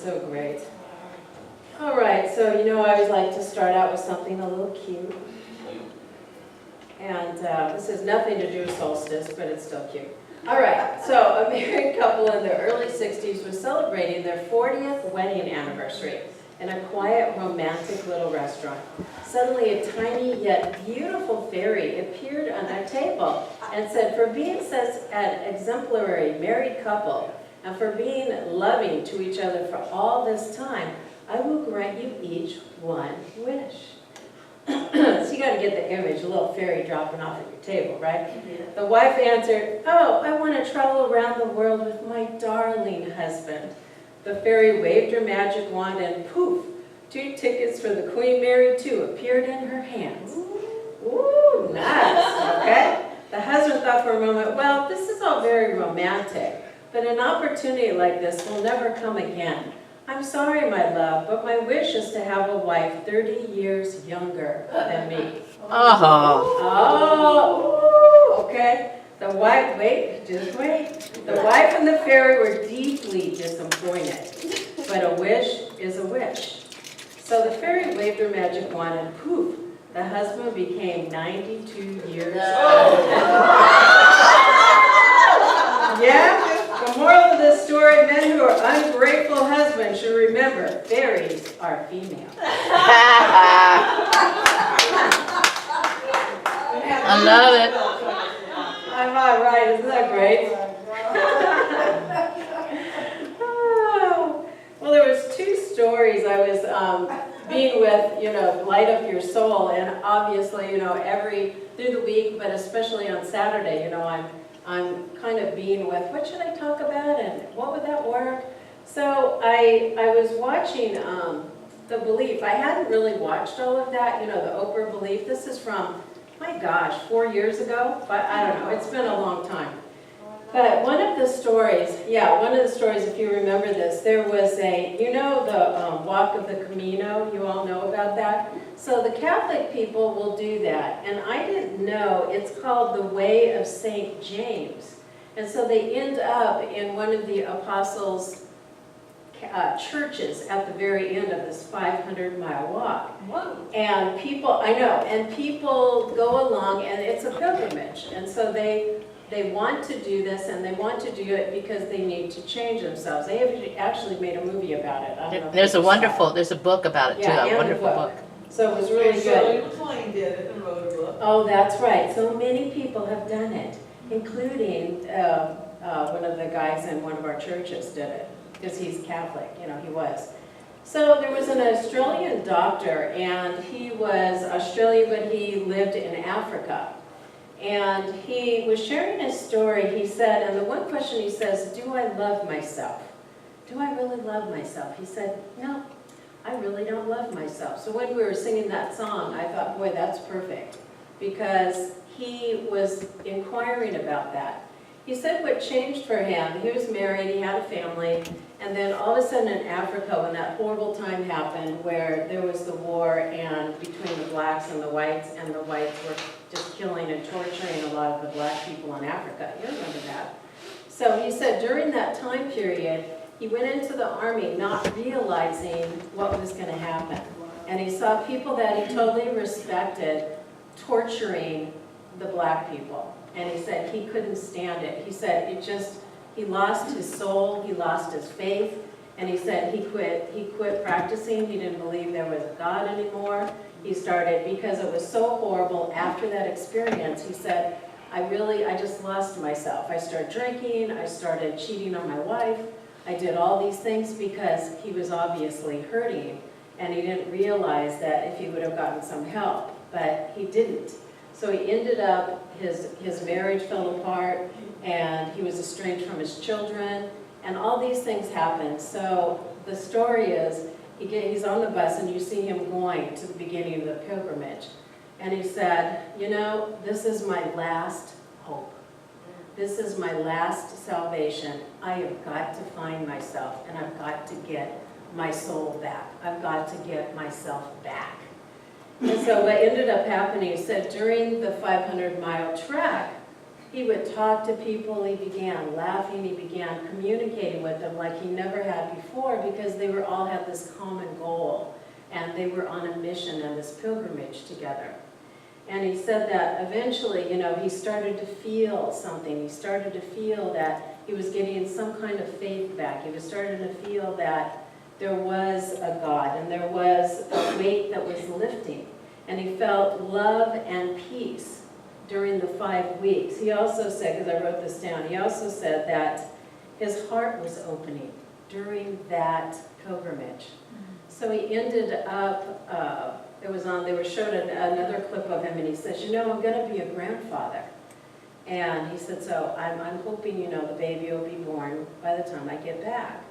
so great. All right, so I always like to start out with something a little cute. And this has nothing to do with solstice, but it's still cute. All right, so a married couple in their early 60s was celebrating their 40th wedding anniversary in a quiet, romantic little restaurant. Suddenly, a tiny yet beautiful fairy appeared on their table and said, "For being such an exemplary married couple, and for being loving to each other for all this time, I will grant you each one wish." So you got to get the image, a little fairy dropping off at your table, right? Yeah. The wife answered, "Oh, I want to travel around the world with my darling husband." The fairy waved her magic wand and poof, 2 tickets for the Queen Mary II appeared in her hands. Ooh, nice, okay? The husband thought for a moment, well, this is all very romantic, but an opportunity like this will never come again. I'm sorry, my love, but my wish is to have a wife 30 years younger than me. Oh, okay. The wife, just wait. The wife and the fairy were deeply disappointed, but a wish is a wish. So the fairy waved her magic wand and poof, the husband became 92 years old. Yeah? The moral of this story, men who are ungrateful husbands should remember, fairies are female. I love it. I'm all right, isn't that great? Oh. Well, there was 2 stories I was being with, light up your soul, and obviously, through the week, but especially on Saturday, I'm kind of being with, what should I talk about and what would that work? So I was watching The Belief. I hadn't really watched all of that, the Oprah Belief. This is from, my gosh, 4 years ago, but I don't know, it's been a long time. But one of the stories, if you remember this, there was the walk of the Camino, you all know about that? So the Catholic people will do that, and I didn't know, it's called the Way of St. James. And so they end up in one of the apostles' churches at the very end of this 500-mile walk. Whoa. And people go along, and it's a pilgrimage, and so they want to do this, and they want to do it because they need to change themselves. They have actually made a movie about it. I don't know there's a book about it too, a wonderful book. So it was really good. Shirley MacLaine did it and wrote a book. Oh, that's right. So many people have done it, including one of the guys in one of our churches did it, because he's Catholic, he was. So there was an Australian doctor, and he was Australian, but he lived in Africa. And he was sharing his story, he said, and the one question he says, do I love myself? Do I really love myself? He said, no, I really don't love myself. So when we were singing that song, I thought, boy, that's perfect. Because he was inquiring about that. He said what changed for him, he was married, he had a family, and then all of a sudden in Africa, when that horrible time happened where there was the war and between the blacks and the whites were just killing and torturing a lot of the black people in Africa. You remember that. So he said during that time period, he went into the army not realizing what was going to happen. And he saw people that he totally respected torturing the black people. And he said he couldn't stand it. He said he lost his soul, he lost his faith, and he said he quit practicing. He didn't believe there was a God anymore. He started, because it was so horrible after that experience, he said, I just lost myself. I started drinking, I started cheating on my wife, I did all these things because he was obviously hurting, and he didn't realize that if he would have gotten some help, but he didn't. So he ended up, his marriage fell apart, and he was estranged from his children, and all these things happened. So the story is, he's on the bus, and you see him going to the beginning of the pilgrimage. And he said, this is my last hope. This is my last salvation. I have got to find myself, and I've got to get my soul back. I've got to get myself back. And so what ended up happening, he said during the 500-mile trek, He would talk to people, he began laughing, he began communicating with them like he never had before, because they were all had this common goal, and they were on a mission and this pilgrimage together. And he said that eventually, he started to feel something. He started to feel that he was getting some kind of faith back. He was starting to feel that there was a God, and there was a weight that was lifting. And he felt love and peace during the 5 weeks. He also said, because I wrote this down, he also said that his heart was opening during that pilgrimage. So he ended up, they were showed another clip of him, and he says, I'm going to be a grandfather. And he said, so I'm hoping, the baby will be born by the time I get back.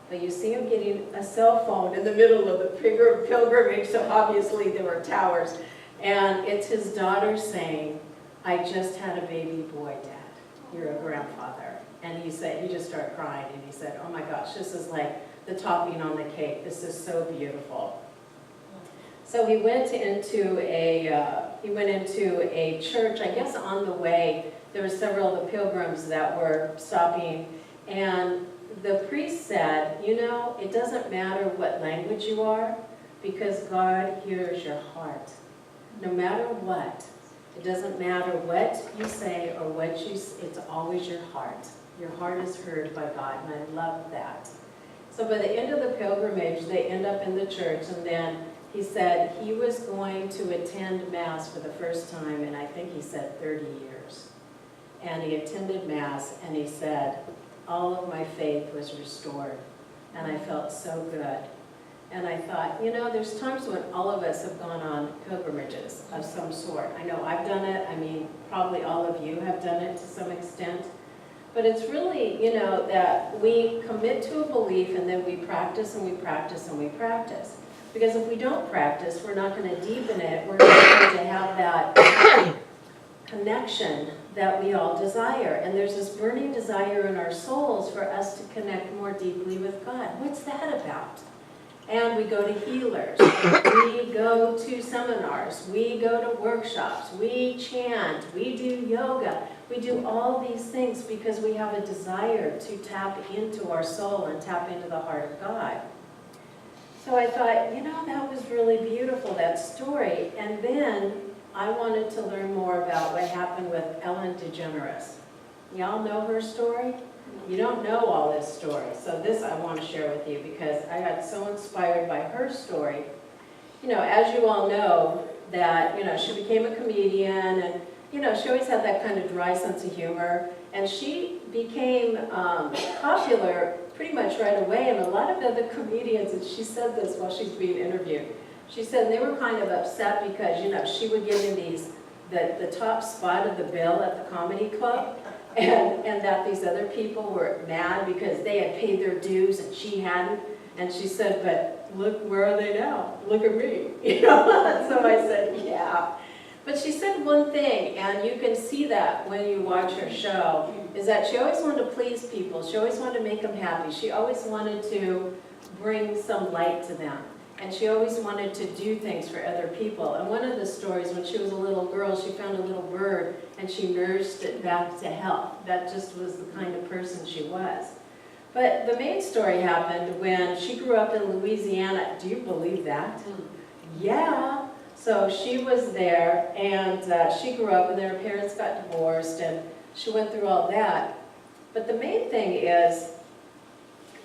But you see him getting a cell phone in the middle of the pilgrimage, so obviously there were towers. And it's his daughter saying, I just had a baby boy, Dad. You're a grandfather. And he said, he just started crying, and he said, oh my gosh, this is like the topping on the cake. This is so beautiful. So he went into a church. I guess on the way, there were several of the pilgrims that were stopping, and the priest said, it doesn't matter what language you are, because God hears your heart. No matter what, it doesn't matter what you say or it's always your heart. Your heart is heard by God, and I love that. So by the end of the pilgrimage, they end up in the church, and then he said he was going to attend Mass for the first time in, I think he said 30 years. And he attended Mass, and he said, all of my faith was restored, and I felt so good. And I thought, there's times when all of us have gone on pilgrimages of some sort. I know I've done it. I mean, probably all of you have done it to some extent. But it's really, that we commit to a belief, and then we practice and we practice and we practice. Because if we don't practice, we're not going to deepen it. We're not going to have that connection that we all desire. And there's this burning desire in our souls for us to connect more deeply with God. What's that about? And we go to healers, we go to seminars, we go to workshops, we chant, we do yoga, we do all these things because we have a desire to tap into our soul and tap into the heart of God. So I thought, that was really beautiful, that story. And then I wanted to learn more about what happened with Ellen DeGeneres. Y'all know her story? You don't know all this story, so this I want to share with you because I got so inspired by her story. As you all know, that, she became a comedian, and, she always had that kind of dry sense of humor, and she became popular pretty much right away, and a lot of other comedians, and she said this while she's being interviewed, she said they were kind of upset because, she would give them the top spot of the bill at the comedy club, and that these other people were mad because they had paid their dues and she hadn't. And she said, but look, where are they now? Look at me. So I said, yeah. But she said one thing, and you can see that when you watch her show, is that she always wanted to please people. She always wanted to make them happy. She always wanted to bring some light to them. And she always wanted to do things for other people. And one of the stories, when she was a little girl, she found a little bird and she nursed it back to health. That just was the kind of person she was. But the main story happened when she grew up in Louisiana. Do you believe that? Yeah. So she was there, and she grew up, and then her parents got divorced, and she went through all that. But the main thing is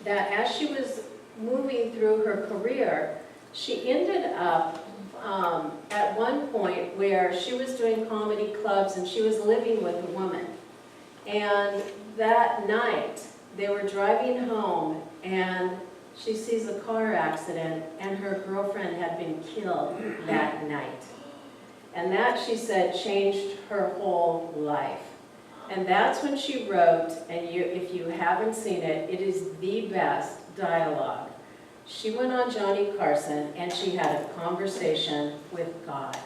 that as she was moving through her career, she ended up at one point where she was doing comedy clubs and she was living with a woman. And that night, they were driving home and she sees a car accident and her girlfriend had been killed that night. And that, she said, changed her whole life. And that's when she wrote, and if you haven't seen it, it is the best dialogue. She went on Johnny Carson and she had a conversation with God.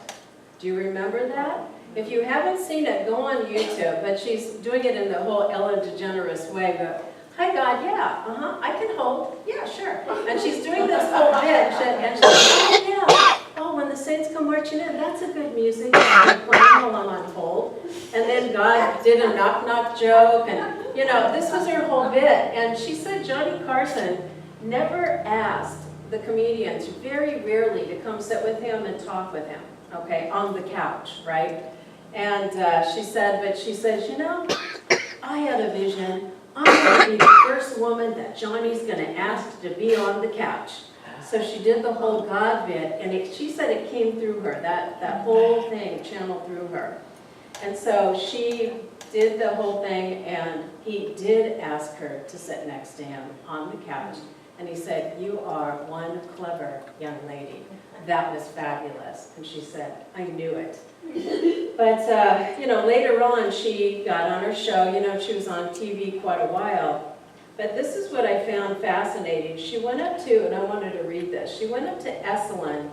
Do you remember that? If you haven't seen it, go on YouTube, but she's doing it in the whole Ellen DeGeneres way. Go, hi God, yeah, I can hold, yeah, sure. And she's doing this whole bit, and she's like, oh yeah, oh, when the saints come marching in, that's a good music. And playing while I'm on hold. And then God did a knock knock joke, and you know, this was her whole bit. And she said Johnny Carson never asked the comedians, very rarely, to come sit with him and talk with him, okay, on the couch, right? And she says, you know, I had a vision. I'm going to be the first woman that Johnny's going to ask to be on the couch. So she did the whole God bit, and she said it came through her, that whole thing channeled through her. And so she did the whole thing, and he did ask her to sit next to him on the couch. And he said, you are one clever young lady. That was fabulous. And she said, I knew it. But, you know, later on she got on her show. You know, she was on TV quite a while. But this is what I found fascinating. She went up to, and I wanted to read this, she went up to Esalen,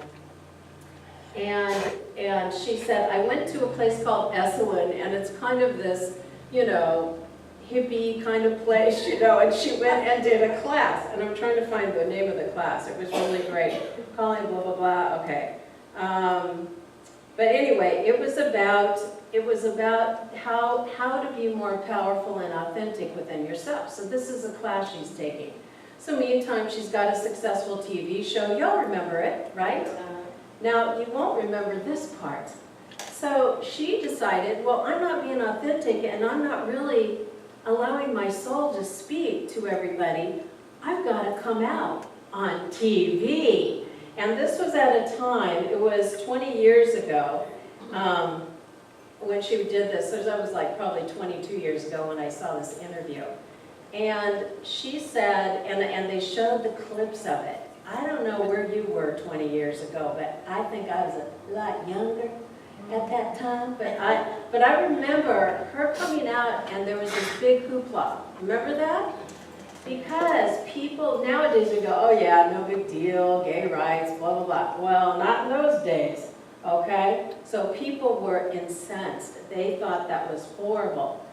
and she said, I went to a place called Esalen, and it's kind of this, you know, hippie kind of place, you know, and she went and did a class, and I'm trying to find the name of the class. It was really great. Calling blah, blah, blah, okay. But anyway, it was about how to be more powerful and authentic within yourself. So this is a class she's taking. So meantime, she's got a successful TV show. Y'all remember it, right? Now, you won't remember this part. So she decided, well, I'm not being authentic, and I'm not really allowing my soul to speak to everybody. I've got to come out on TV. And this was at a time, it was 20 years ago, when she did this. So that was like probably 22 years ago when I saw this interview. And she said, and they showed the clips of it. I don't know where you were 20 years ago, but I think I was a lot younger at that time. But I remember her coming out, and there was this big hoopla. Remember that? Because people nowadays would go, oh yeah, no big deal, gay rights, blah, blah, blah. Well, not in those days, okay? So people were incensed. They thought that was horrible.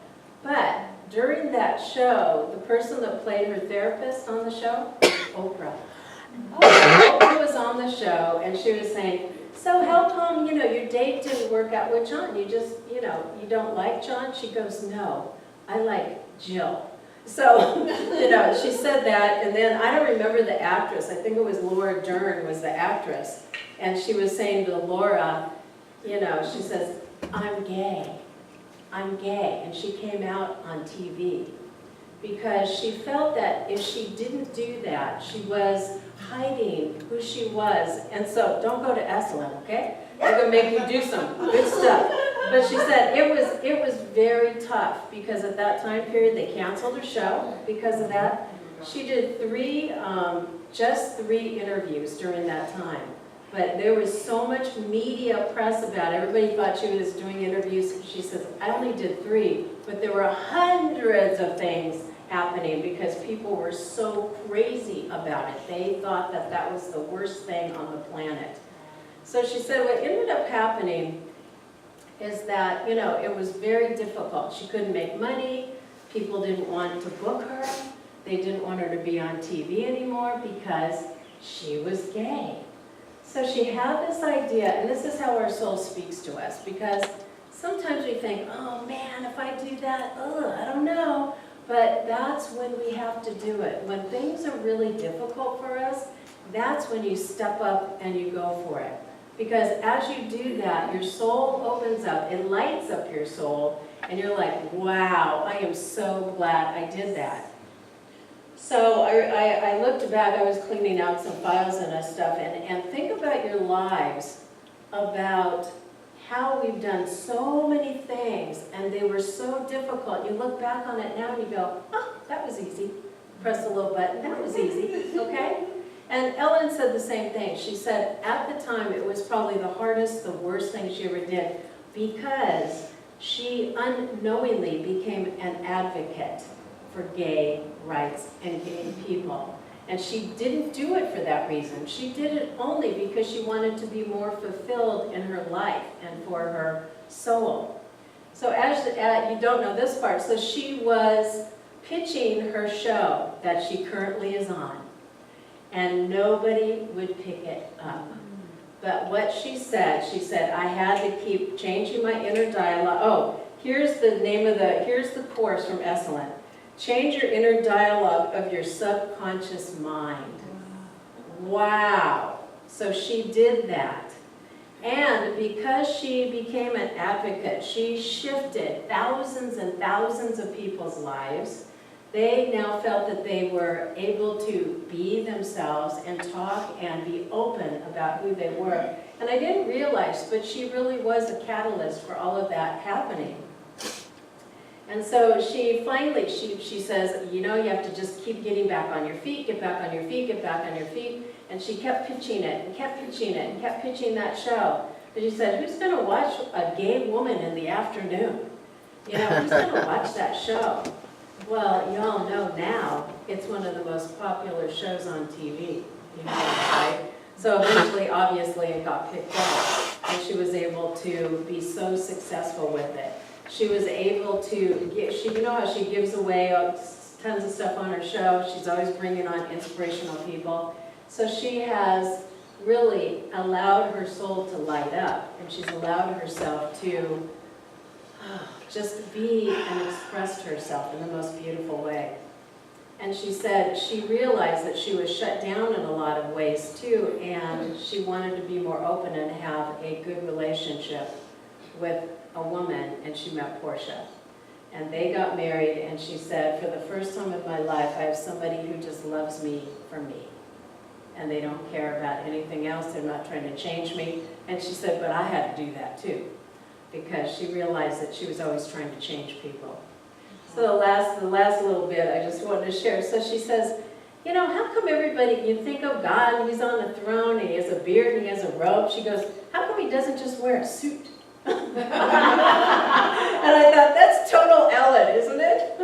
But during that show, the person that played her therapist on the show, Oprah. Oprah was on the show, and she was saying, so how come, you know, your date didn't work out with John? You just, you know, you don't like John? She goes, no, I like Jill. So, you know, she said that, and then I don't remember the actress. I think it was Laura Dern was the actress. And she was saying to Laura, you know, she says, I'm gay. I'm gay. And she came out on TV because she felt that if she didn't do that, she was hiding who she was. And so don't go to Esalen, okay? They're going to make you do some good stuff. But she said it was very tough because at that time period they canceled her show because of that. She did just three interviews during that time. But there was so much media press about it. Everybody thought she was doing interviews. She says, I only did 3, but there were hundreds of things happening because people were so crazy about it. They thought that that was the worst thing on the planet. So she said what ended up happening is that, you know, it was very difficult. She couldn't make money. People didn't want to book her. They didn't want her to be on TV anymore because she was gay. So she had this idea, and this is how our soul speaks to us, because sometimes we think, oh man, if I do that, I don't know. But that's when we have to do it. When things are really difficult for us, that's when you step up and you go for it. Because as you do that, your soul opens up, it lights up your soul, and you're like, wow, I am so glad I did that. So I looked back, I was cleaning out some files and stuff, and think about your lives, about how we've done so many things, and they were so difficult. You look back on it now and you go, oh, that was easy. Press a little button, that was easy, okay? And Ellen said the same thing. She said at the time it was probably the hardest, the worst thing she ever did, because she unknowingly became an advocate for gay rights and gay people. And she didn't do it for that reason. She did it only because she wanted to be more fulfilled in her life and for her soul. So as you don't know this part, so she was pitching her show that she currently is on, and nobody would pick it up. But what she said, I had to keep changing my inner dialogue. Oh, Here's the course from Esalen. Change your inner dialogue of your subconscious mind. Wow. So she did that. And because she became an advocate, she shifted thousands and thousands of people's lives. They now felt that they were able to be themselves and talk and be open about who they were. And I didn't realize, but she really was a catalyst for all of that happening. And so she finally, she says, you know, you have to just keep getting back on your feet, get back on your feet, get back on your feet. And she kept pitching it and kept pitching it and kept pitching that show. And she said, who's going to watch a gay woman in the afternoon? You know, who's going to watch that show? Well, you all know now, it's one of the most popular shows on TV. You know, right? So eventually, obviously, it got picked up. And she was able to be so successful with it. She was able to, you know how she gives away tons of stuff on her show. She's always bringing on inspirational people. So she has really allowed her soul to light up, and she's allowed herself to just be and express herself in the most beautiful way. And she said she realized that she was shut down in a lot of ways too, and she wanted to be more open and have a good relationship with a woman, and she met Portia. And they got married, and she said, for the first time in my life, I have somebody who just loves me for me. And they don't care about anything else. They're not trying to change me. And she said, but I had to do that too, because she realized that she was always trying to change people. So the last little bit I just wanted to share. So she says, you know, how come everybody, you think of God, and he's on the throne, and he has a beard, and he has a robe. She goes, how come he doesn't just wear a suit? And I thought, that's total Ellen, isn't it?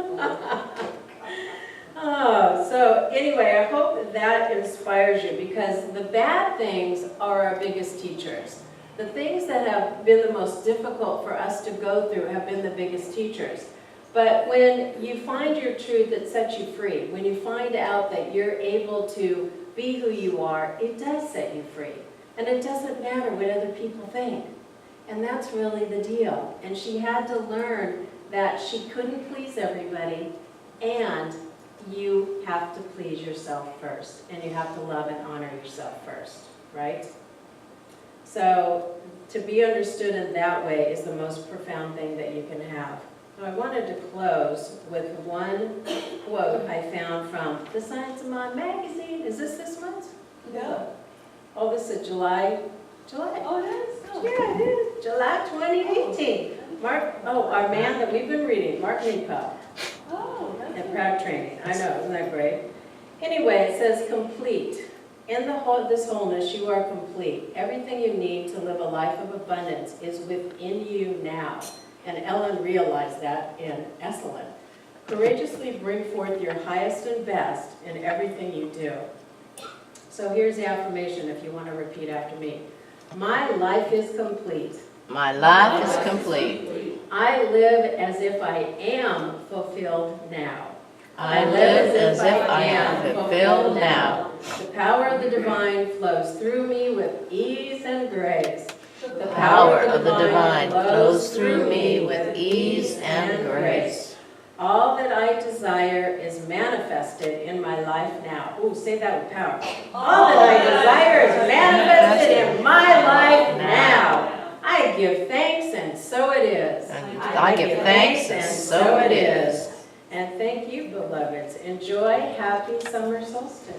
Oh, so anyway, I hope that inspires you, because the bad things are our biggest teachers. The things that have been the most difficult for us to go through have been the biggest teachers. But when you find your truth, it sets you free. When you find out that you're able to be who you are, it does set you free. And it doesn't matter what other people think. And that's really the deal. And she had to learn that she couldn't please everybody, and you have to please yourself first. And you have to love and honor yourself first, right? So to be understood in that way is the most profound thing that you can have. So I wanted to close with one quote I found from The Science of Mind magazine. Is this month? No. Oh, this is July. Oh, it is? Oh. Yeah, it is. July 2018. Our man that we've been reading, Mark Nepo, Oh, that's at Proud Training. I know, isn't that great? Anyway, it says complete. In this wholeness, you are complete. Everything you need to live a life of abundance is within you now. And Ellen realized that in Esalen. Courageously bring forth your highest and best in everything you do. So here's the affirmation if you want to repeat after me. My life is complete. My life is complete. I live as if I am fulfilled now. I live as if I am fulfilled now. The power of the divine flows through me with ease and grace. The power of the divine flows through me with ease and grace. All that I desire is manifested in my life now. Ooh, say that with power. All that I desire is manifested in my life now. I give thanks, and so it is. I give thanks, and so it is. And thank you, beloveds. Enjoy. Happy summer solstice.